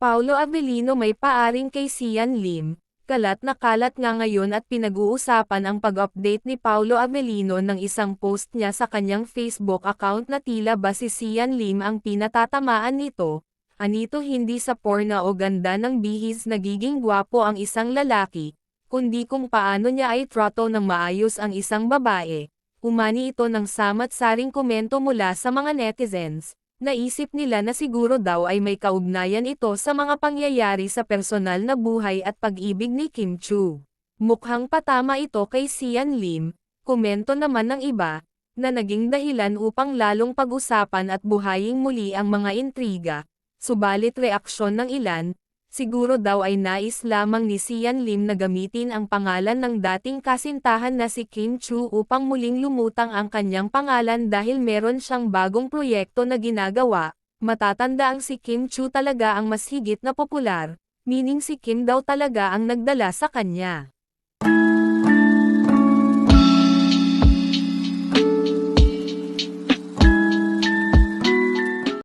Paulo Avellino may paaring kay Sian Lim. Kalat na kalat nga ngayon at pinag-uusapan ang pag-update ni Paulo Avellino ng isang post niya sa kanyang Facebook account na tila ba si Sian Lim ang pinatatamaan nito. Anito hindi sa porna o ganda ng bihis nagiging gwapo ang isang lalaki, kundi kung paano niya ay trato ng maayos ang isang babae. Umani ito ng samat-saring komento mula sa mga netizens. Naisip nila na siguro daw ay may kaugnayan ito sa mga pangyayari sa personal na buhay at pag-ibig ni Kim Chu. Mukhang patama ito kay Sian Lim, komento naman ng iba, na naging dahilan upang lalong pag-usapan at buhayin muli ang mga intriga. Subalit reaksyon ng ilan, siguro daw ay nais lamang ni Sian Lim na gamitin ang pangalan ng dating kasintahan na si Kim Chu upang muling lumutang ang kanyang pangalan dahil meron siyang bagong proyekto na ginagawa. Matatanda ang si Kim Chu talaga ang mas higit na popular, meaning si Kim daw talaga ang nagdala sa kanya.